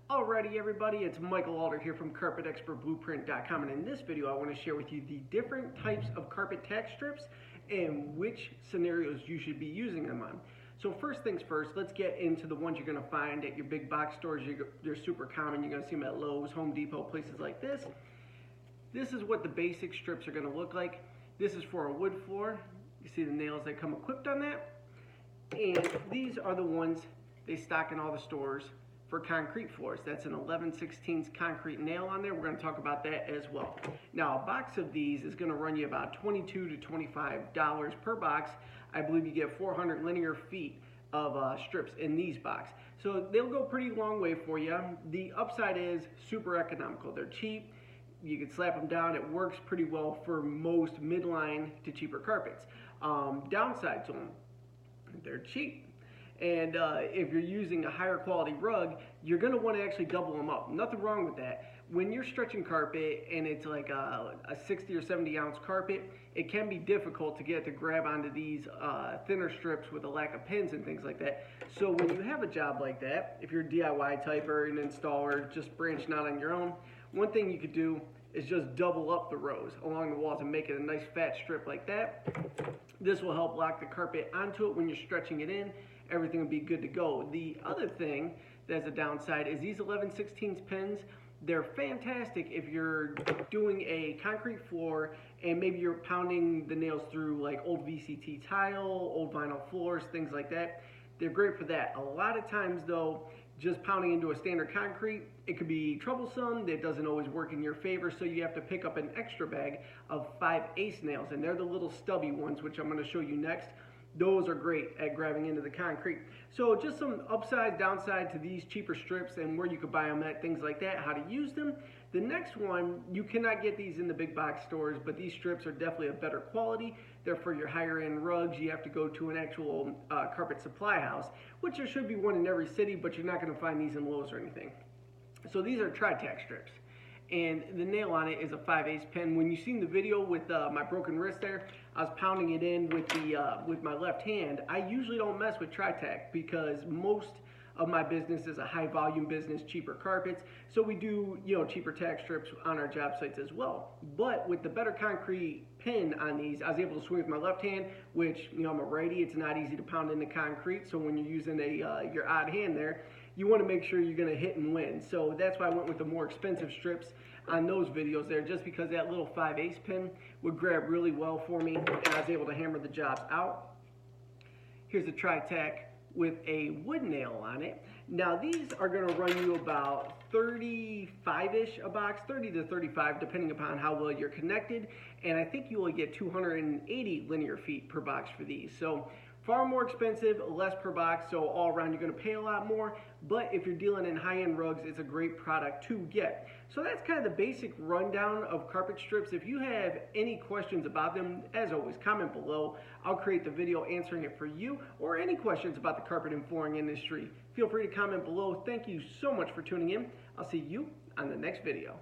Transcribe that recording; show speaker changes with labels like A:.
A: Alrighty everybody, it's Michael Alder here from CarpetExpertBlueprint.com, and in this video I want to share with you the different types of carpet tack strips and which scenarios you should be using them on. So first things first, let's get into the ones you're going to find at your big box stores. They're super common. You're going to see them at Lowe's, Home Depot, places like this. This is what the basic strips are going to look like. This is for a wood floor. You see the nails that come equipped on that. And these are the ones they stock in all the stores for concrete floors. That's an 11/16 concrete nail on there. We're going to talk about that as well. Now, a box of these is going to run you about $22 to $25 per box. I believe you get 400 linear feet of strips in these boxes. So they'll go pretty long way for you. The upside is super economical. They're cheap. You can slap them down. It works pretty well for most midline to cheaper carpets. Downside to them, they're cheap. And if you're using a higher quality rug, you're going to want to actually double them up. Nothing wrong with that. When you're stretching carpet and it's like a 60 or 70 ounce carpet, it can be difficult to get to grab onto these thinner strips with a lack of pins and things like that. So when you have a job like that, if you're a DIY type or an installer just branching out on your own, one thing you could do is just double up the rows along the walls and make it a nice fat strip like that. This will help lock the carpet onto it when you're stretching it in. Everything will be good to go. The other thing that's a downside is these 11/16 pins. They're fantastic if you're doing a concrete floor and maybe you're pounding the nails through like old VCT tile, old vinyl floors, things like that. They're great for that. A lot of times though, just pounding into a standard concrete, it could be troublesome. It doesn't always work in your favor, so you have to pick up an extra bag of 5/8 nails, and they're the little stubby ones, which I'm going to show you next. Those are great at grabbing into the concrete. So just some upside, downside to these cheaper strips and where you could buy them at, things like that, how to use them. The next one, you cannot get these in the big box stores, but these strips are definitely a better quality. They're for your higher end rugs. You have to go to an actual carpet supply house, which there should be one in every city, but you're not going to find these in Lowe's or anything. So these are Tritech strips. And the nail on it is a 5/8 pin. When you've seen the video with my broken wrist there, I was pounding it in with my left hand. I usually don't mess with Tritech because most of my business is a high volume business, cheaper carpets. So we do, cheaper tack strips on our job sites as well. But with the better concrete pin on these, I was able to swing with my left hand, which, I'm a righty. It's not easy to pound into concrete. So when you're using your odd hand there, you want to make sure you're going to hit and win. So that's why I went with the more expensive strips on those videos there, just because that little 5/8 pin would grab really well for me, and I was able to hammer the jobs out. Here's a Tritech with a wood nail on it. Now these are going to run you about 35-ish a box, 30 to 35, depending upon how well you're connected, and I think you will get 280 linear feet per box for these. So far more expensive, less per box, so all around you're going to pay a lot more, but if you're dealing in high-end rugs, it's a great product to get. So that's kind of the basic rundown of carpet strips. If you have any questions about them, as always, comment below. I'll create the video answering it for you, or any questions about the carpet and flooring industry. Feel free to comment below. Thank you so much for tuning in. I'll see you on the next video.